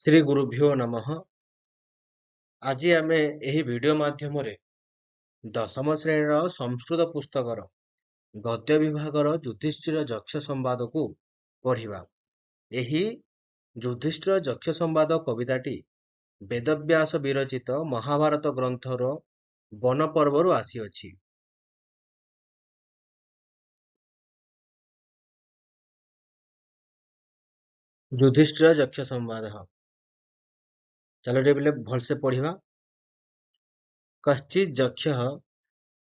श्री गुरुभ्यो नमः। आज आम यही वीडियो माध्यम दशम श्रेणी संस्कृत पुस्तकर गद्य विभागर युधिष्ठिर यक्ष संवाद को पढ़ा। यही युधिष्ठिर यक्ष संवाद कविताटी वेदव्यास विरचित महाभारत ग्रंथर वन पर्वर आसीअछि। युधिष्ठिर यक्ष संवाद चलो टे बोले भलसे पढ़ा। कश्चित् यक्षः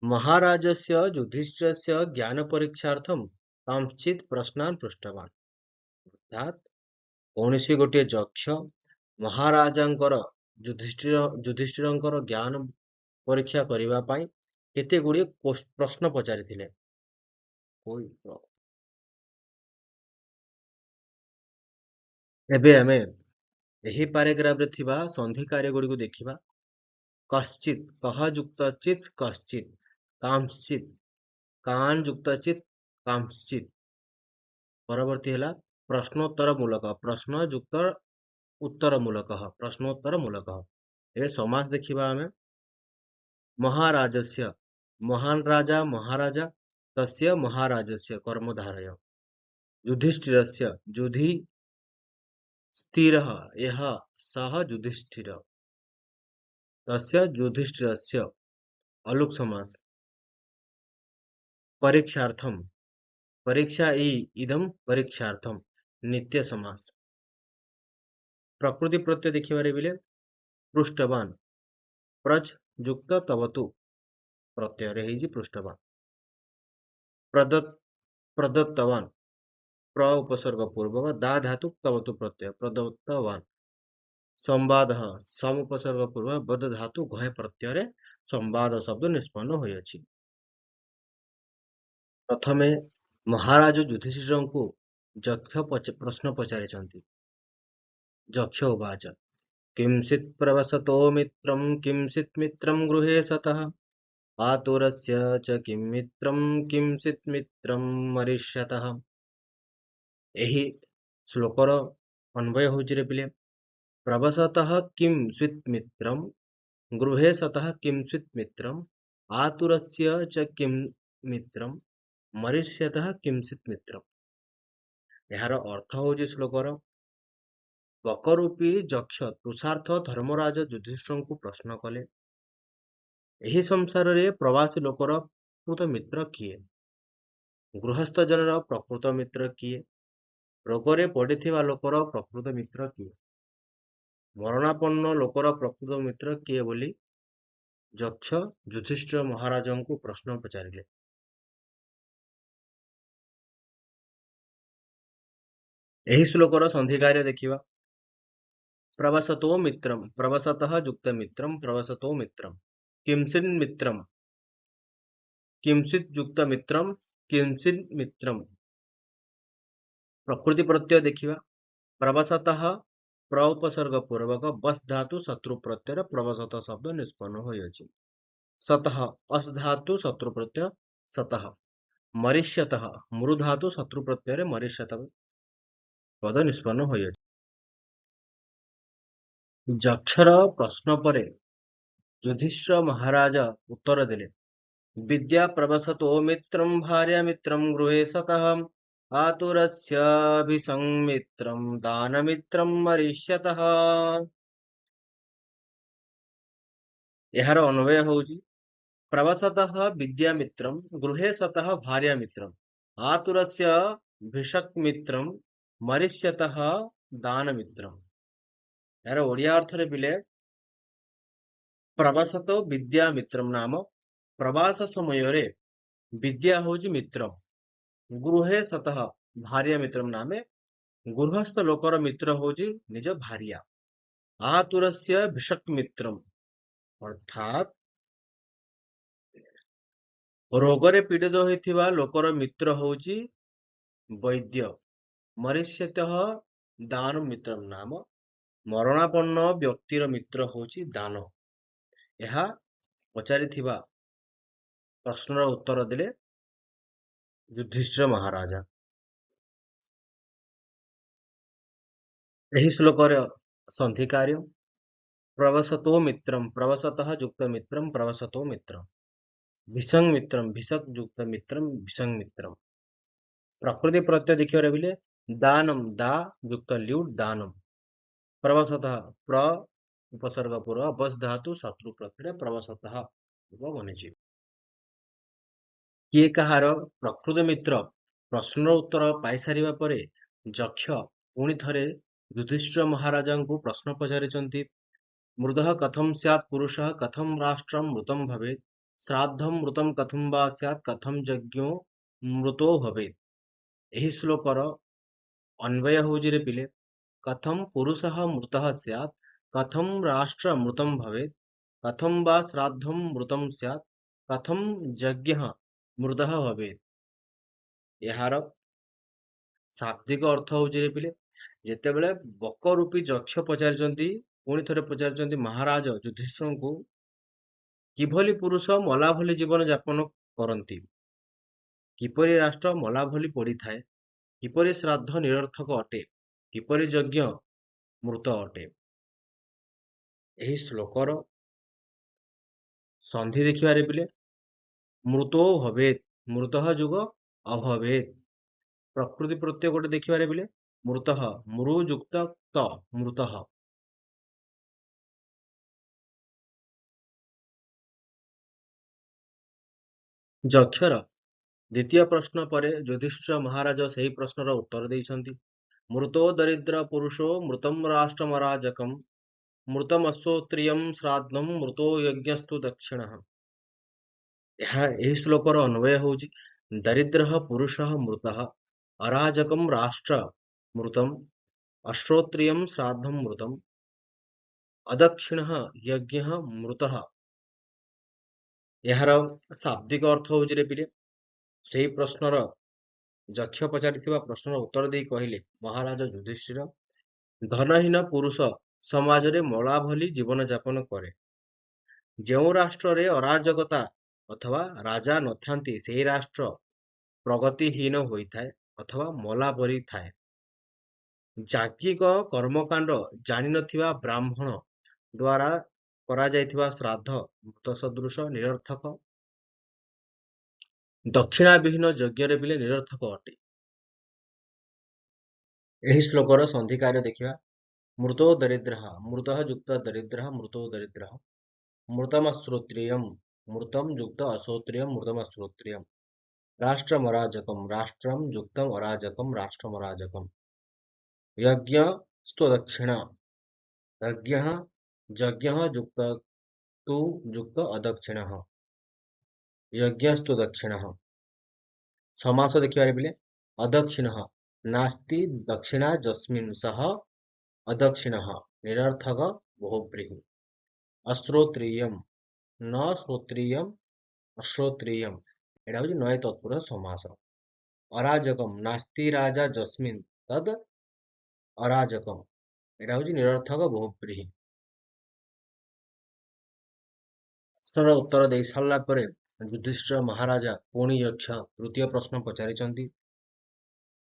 महाराजस्य युधिष्ठिरस्य ज्ञान परीक्षार्थं कांश्चित् प्रश्नान् पृष्टवान्। अर्थात कौनसी गोटे यक्ष महाराजांकर युधिष्ठिरंकर ज्ञान परीक्षा करिवा पाई केते गुड़िए प्रश्न पचारिथिले। एबे हमें यही पैराग्राफ रे थिबा संधि कार्य गुड़ी को देखिबा। कश्चित कह युक्त चित कश्चित कांश्चित कान युक्त चित कांश्चित परवर्ती है प्रश्नोत्तर मूलक प्रश्न युक्त उत्तर मूलक प्रश्नोत्तर मूलक। ए समास देखिबा हमें महाराजस्य महान राजा महाराजा तस्य महाराजस्य कर्मधारय युधिष्ठिरस्य युधि स्थिरः यह सह युधिष्ठिर तस्य युधिष्ठिरस्य अलुक समास परीक्षार्थम परीक्षा इदम परीक्षार्थम नित्य समास प्रकृति प्रत्यय देखिबारे बिले पृष्ठवान प्रज युक्त तवतु प्रत्यय रे पृष्ठवान प्रदत्तवान प्र उपसर्ग पूर्वक दा धातु तवतु प्रत्यय प्रदत्तवान संवाद सम उपसर्ग पूर्वक बद धातु घय प्रत्यय संवाद शब्द निष्पन्न होइछि। प्रथमे महाराज युधिष्ठिर को यक्ष प्रश्न पचारिछन्ति। यक्ष उवाच किंचित् प्रवसतो मित्रं किंचित् मित्रं गृहे सतः आतुरस्य च किं मित्रं किंचित् मित्रं मरिष्यतः। एही श्लोकर अन्वय होछि रे पिले। प्रवसतः किंचित् मित्रं गृहे सतः किंचित् मित्रं आतुरस्य च किं मित्रं मरिष्यतः किंचित् मित्रं। यार अर्थ होछि श्लोकर बकरूपी यक्ष तुषार्थ धर्मराज युधिष्ठिर को प्रश्न कले एही संसार रे प्रवासी लोकर प्रकृत मित्र किए, गृहस्थ जनर प्रकृत मित्र किए, रोगरे पड़िथिबा लोकर प्रकृत मित्र किए, मरणापन्न लोकर प्रकृत मित्र किए बोली यक्ष युधिष्ठिर महाराज को प्रश्न पचारिले। एही श्लोकर संधि कार्य देखिबा। प्रवसतो मित्रम प्रवसतः युक्त मित्रम प्रवसतो मित्रम किंचित् मित्रम किंचित् युक्त मित्रम किंचित् मित्रम प्रकृति प्रत्यय देखिबा। प्रवसतः प्र उपसर्ग पूर्वक बस धातु शत्रु प्रत्यय प्रवसत शब्द निष्पन्न होइछि। सतः अस धातु शत्रु प्रत्यय सतः मरिष्यतः मृ धातु शत्रु प्रत्यय मरिष्यतः पद निष्पन्न होइछि। यक्षर प्रश्न परे युधिष्ठिर महाराज उत्तर देले विद्या प्रवसतो मित्रं भार्या मित्रं गृहे सतः आतुरस्याभिसंमित्रं दानमित्रं मरिष्यतः। यार अन्वय होउछि प्रवसतः विद्या मित्रं गृहे सतः भार्या मित्रं आतुरस्य भिषक मित्रं मरिष्यतः दान मित्रं। यार ओडिया अर्थ रे बिले प्रवासत विद्या मित्रम नाम प्रवास समय रे विद्या होउछि मित्र गृहे सतः भार्या मित्रम नामे गृहस्थ लोकर मित्र होउछि निज भार्या आतुरस्य भिषक मित्रम अर्थात रोगरे पीड़ित होइथिबा लोकर मित्र होउछि वैद्य मरिष्यतः दान मित्रम नाम मरणापन्न व्यक्तिर मित्र होउछि दान। यह पचारिथिबा प्रश्नर उत्तर देले युधिष्ठिर महाराजा। यही श्लोकर संधि कार्य प्रवसतो मित्रम प्रवसतः युक्त मित्रम प्रवसतो मित्रम विसंग मित्रम भिषक युक्त मित्रम विसंग मित्रम प्रकृति प्रत्यय देखिए बिले दानम दा युक्त ल्यूट दानम प्रवसतः प्र उपसर्ग पूर्व बस धातु शत्रु प्रत्यय प्रवसतः बनिଛି କିଏ କାହାର ପ୍ରକୃତ ମିତ୍ର ପ୍ରଶ୍ନର ଉତ୍ତର ପାଇସାରିବା ପରେ ଯକ୍ଷ ପୁଣି ଥରେ ଯୁଧିଷ୍ଠିର ମହାରାଜାଙ୍କୁ ପ୍ରଶ୍ନ ପଚାରିଛନ୍ତି ମୃଦଃ କଥଂ ସ୍ୟାତ୍ ପୁରୁଷଃ କଥଂ ରାଷ୍ଟ୍ରଂ ମୃତଂ ଭବେତ୍ ଶ୍ରାଦ୍ଧଂ ମୃତଂ କଥଂ ବା ସ୍ୟାତ୍ କଥଂ ଯଜ୍ଞୋ ମୃତୋ ଭବେତ୍ ଏହି ଶ୍ଲୋକର ଅନ୍ୱୟ ହେଉଛି ରେ ପିଲେ କଥଂ ପୁରୁଷଃ ମୃତଃ ସ୍ୟାତ୍ କଥଂ ରାଷ୍ଟ୍ର ମୃତଂ ଭବେତ୍ କଥଂ ବା ଶ୍ରାଦ୍ଧଂ ମୃତଂ ସ୍ୟାତ୍ କଥଂ ଯଜ୍ଞଃ ମୃତଃ ଭବେତ୍ ଏହାର ଶାବ୍ଦିକ ଅର୍ଥ ହେଉଛି ରେ ପିଲେ ଯେତେବେଳେ ବକ ରୂପୀ ଯକ୍ଷ ପଚାରିଛନ୍ତି ପୁଣି ଥରେ ପଚାରିଛନ୍ତି ମହାରାଜ ଯୁଧିଷ୍ଠିରଙ୍କୁ କିଭଳି ପୁରୁଷ ମଲା ଭଳି ଜୀବନ ଯାପନ କରନ୍ତି କିପରି ରାଷ୍ଟ୍ର ମଲା ଭଳି ପଡ଼ିଥାଏ କିପରି ଶ୍ରାଦ୍ଧ ନିରର୍ଥକ ଅଟେ କିପରି ଯଜ୍ଞ ମୃତ ଅଟେ ଏହି ଶ୍ଲୋକର ସନ୍ଧି ଦେଖିବାରେ ପିଲେ ମୃତୋ ଭବେତ୍ ମୃତଃ ଯୁଗ ଅଭବେତ୍ ପ୍ରକୃତି ପ୍ରତ୍ୟୟ ଗୋଟେ ଦେଖିବାରେ ପିଲେ ମୃତଃ ମୃ ଯୁକ୍ତ ତ ମୃତଃ ଯକ୍ଷର ଦ୍ୱିତୀୟ ପ୍ରଶ୍ନ ପରେ ଯୁଧିଷ୍ଠିର ମହାରାଜ ସେହି ପ୍ରଶ୍ନର ଉତ୍ତର ଦେଇଛନ୍ତି ମୃତୋ ଦରିଦ୍ର ପୁରୁଷୋ ମୃତଂ ରାଷ୍ଟ୍ରମରାଜକମ୍ ମୃତମଶ୍ରୋତ୍ରିୟଂ ଶ୍ରାଦ୍ଧଂ ମୃତୋ ଯଜ୍ଞସ୍ତୁ ଦକ୍ଷିଣଃ ଏହି ଶ୍ଲୋକର ଅନ୍ୱୟ ହେଉଛି ଦରିଦ୍ରଃ ପୁରୁଷଃ ମୃତଃ ଅରାଜକଂ ରାଷ୍ଟ୍ର ମୃତଂ ଅଶ୍ରୋତ୍ରିୟଂ ଶ୍ରାଦ୍ଧଂ ମୃତଂ ଅଦକ୍ଷିଣଃ ଯଜ୍ଞଃ ମୃତଃ ଏହାର ଶାବ୍ଦିକ ଅର୍ଥ ହେଉଛି ରେ ପିଲେ ସେହି ପ୍ରଶ୍ନର ଯକ୍ଷ ପଚାରିଥିବା ପ୍ରଶ୍ନର ଉତ୍ତର ଦେଇ କହିଲେ ମହାରାଜ ଯୁଧିଷ୍ଠିର ଧନହୀନ ପୁରୁଷ ସମାଜରେ ମଳା ଭଳି ଜୀବନ ଯାପନ କରେ ଯେଉଁ ରାଷ୍ଟ୍ରରେ ଅରାଜକତା ଅଥବା ରାଜା ନଥାନ୍ତି ସେହି ରାଷ୍ଟ୍ର ପ୍ରଗତିହୀନ ହୋଇଥାଏ ଅଥବା ମଲା ପରି ଥାଏ ଯାଜ୍ଞିକ କର୍ମକାଣ୍ଡ ଜାଣିନଥିବା ବ୍ରାହ୍ମଣ ଦ୍ୱାରା କରାଯାଇଥିବା ଶ୍ରାଦ୍ଧ ମୃତ ସଦୃଶ ନିରର୍ଥକ ଦକ୍ଷିଣାବିହୀନ ଯଜ୍ଞରେ ବିଲେ ନିରର୍ଥକ ଅଟେ ଏହି ଶ୍ଲୋକର ସନ୍ଧି କାର୍ଯ୍ୟ ଦେଖିବା ମୃତୋ ଦରିଦ୍ରଃ ମୃତଃ ଯୁକ୍ତ ଦରିଦ୍ରଃ ମୃତୋ ଦରିଦ୍ରଃ ମୃତମଶ୍ରୋତ୍ରିୟମ୍ ମୃତಂ ଯୁକ୍ତ ଅଶ୍ରୋତ୍ରିୟମ୍ ମୃତମଶ୍ରୋତ୍ରିୟମ୍ राष्ट्रमराजकं राष्ट्रं युक्तम् अराजकं राष्ट्रमराजकम् यज्ञस्तु दक्षिण यज्ञः यज्ञः युक्त तु युक्त अदक्षिणः यज्ञस्तु दक्षिणः समास देखिबारे बिले अदक्षिणः नास्ति दक्षिणा यस्मिन् सः अदक्षिणः निरर्थक बहुब्रीहि अश्रोत्रियम् न श्रोत्रियम् अश्रोत्रियम् एटा हूँ नय तत्पुरुष समास अराजकम नास्ति राजा जस्मिन तद अराजकम एटा हूँ निरर्थक बहुब्रीहि प्रश्नर उत्तर दे सारा पर युधिष्ठिर महाराजा पुणी यक्ष तृतीय प्रश्न पचारिचंती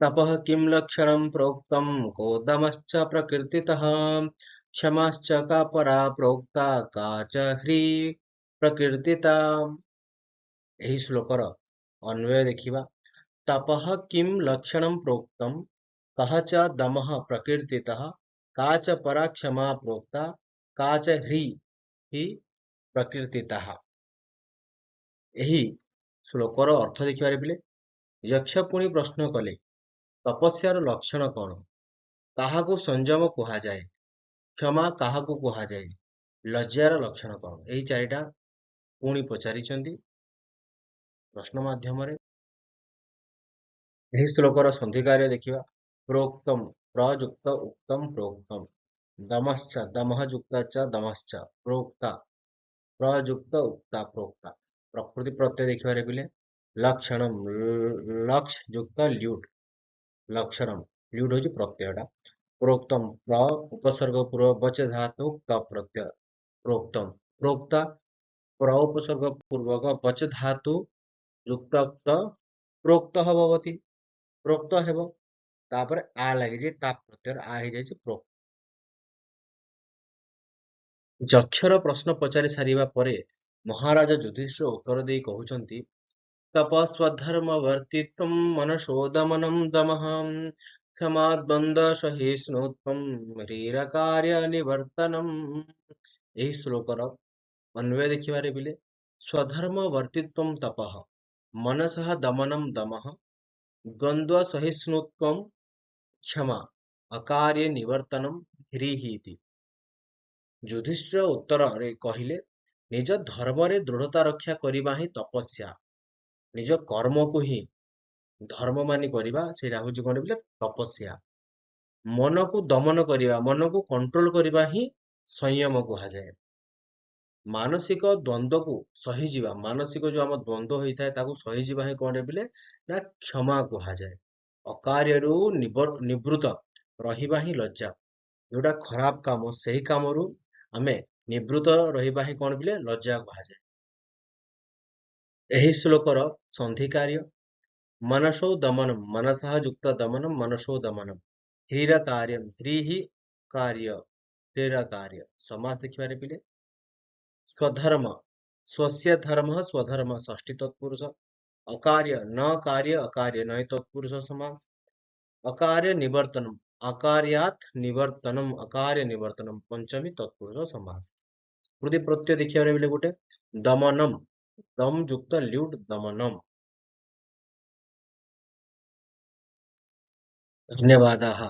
तपः किं लक्षणं प्रोक्तं कोदमश्च प्रकृतितः क्षमाश्च का परा प्रोक्ता का च ह्री प्रकृतिता ଏହି ଶ୍ଲୋକର ଅନ୍ୱୟ ଦେଖିବା ତପଃ କିମ୍ ଲକ୍ଷଣଂ ପ୍ରୋକ୍ତମ୍ କଃ ଚ ଦମଃ ପ୍ରକୀର୍ତ୍ତିତଃ କା ଚ ପରା କ୍ଷମା ପ୍ରୋକ୍ତା କା ଚ ହି ପ୍ରକୀର୍ତ୍ତିତାଃ ଏହି ଶ୍ଲୋକର ଅର୍ଥ ଦେଖିବାରେ ପିଲେ ଯକ୍ଷ ପୁଣି ପ୍ରଶ୍ନ କଲେ ତପସ୍ୟାର ଲକ୍ଷଣ କ'ଣ କାହାକୁ ସଂଯମ କୁହାଯାଏ କ୍ଷମା କାହାକୁ କୁହାଯାଏ ଲଜ୍ଜାର ଲକ୍ଷଣ କ'ଣ ଏହି ଚାରିଟା ପୁଣି ପଚାରିଛନ୍ତି प्रश्न माध्यम श्लोकर सन्धि कार्य देखा प्रोक्तम प्रयुक्त उक्तम प्रोक्तम दमश्च दमः युक्त च दमश्च प्रोक्ता प्रयुक्त उक्ता प्रोक्ता प्रकृति प्रत्यय देखिबारे बिले लक्षणम लक्ष युक्त ल्यूट लक्षणम ल्यूट होची प्रत्ययटा प्रोक्तम प्र उपसर्ग पूर्व वच धातु क प्रत्यय प्रोक्तम प्रोक्ता प्र उपसर्ग पूर्वक वच धातु युक्त प्रोक्त भवति प्रोक्त हेब तापर आ लगी टा प्रत्यय आ ही जाय प्रोक्त ଯକ୍ଷର ପ୍ରଶ୍ନ ପଚାରି ସାରିବା ପରେ ମହାରାଜା ଯୁଧିଷ୍ଠିର ଉତ୍ତର ଦେଇ କହୁଛନ୍ତି ତପସ୍ୱଧର୍ମବର୍ତ୍ତିତ୍ୱଂ ମନସୋଦମନଂ ଦମଃ କ୍ଷମାଦ୍ବନ୍ଦ ସହିଷ୍ଣୁତ୍ୱଂ ରୀରକାର୍ୟ ନିବର୍ତ୍ତନମ୍। ଏହି ଶ୍ଲୋକର अन्वय ଦେଖିବାରେ ବିଲେ ସ୍ୱଧର୍ମ ବର୍ତ୍ତିତ୍ୱଂ ତପଃ ମନସଃ ଦମନଂ ଦମଃ ଦ୍ୱନ୍ଦ୍ୱ ସହିଷ୍ଣୁତ୍ୱଂ କ୍ଷମା ଅକାର୍ୟେ ନିବର୍ତ୍ତନମ୍ ह्रीः इति। ଯୁଧିଷ୍ଠିର ଉତ୍ତରରେ କହିଲେ ନିଜ ଧର୍ମରେ ଦୃଢତା ରକ୍ଷା କରିବା ହିଁ ତପସ୍ୟା। ନିଜ କର୍ମକୁ ହିଁ ଧର୍ମ ମାନି କରିବା ସେଇଟା ହଉଛି କଣ ବୋଲେ ତପସ୍ୟା। ମନକୁ ଦମନ କରିବା ମନକୁ କଣ୍ଟ୍ରୋଲ କରିବା ହିଁ ସଂୟମ କୁହାଯାଏ। ମାନସିକ ଦ୍ୱନ୍ଦ୍ୱକୁ ସହିଯିବା ମାନସିକ ଯୋଉ ଆମ ଦ୍ୱନ୍ଦ୍ୱ ହେଇଥାଏ ତାକୁ ସହିଯିବା ହିଁ କଣ ବୋଲେ ନା କ୍ଷମା କୁହାଯାଏ। ଅକାର୍ୟରୁ ନିବୃତ ରହିବା ହିଁ ଲଜ୍ଜା। ଯୋଉଟା ଖରାପ କାମ ସେହି କାମରୁ ଆମେ ନିବୃତ ରହିବା ହିଁ କଣ ବୋଲେ ଲଜ୍ଜା କୁହାଯାଏ। ଏହି ଶ୍ଲୋକର ସନ୍ଧି କାର୍ଯ୍ୟ मनसो दमनम मनसः युक्त दमनम मनसो दमनम ह्रीर कार्यम ह्रीहि कार्य ह्रीर कार्य समास देखिबारे पिले स्वधर्म स्वस्य धर्मः स्वधर्म षष्ठी तत्पुरुष अकार्य न कार्य अकार्य नय तत्पुरुष समास अकार्य निवर्तनम अकार्यात् निवर्तनम अकार्य निवर्तनम पंचमी तत्पुरुष समास। कृति प्रत्यय देखिबारे बिले गोटे दमनम दम युक्त ल्यूट दमनम। धन्यवादाः।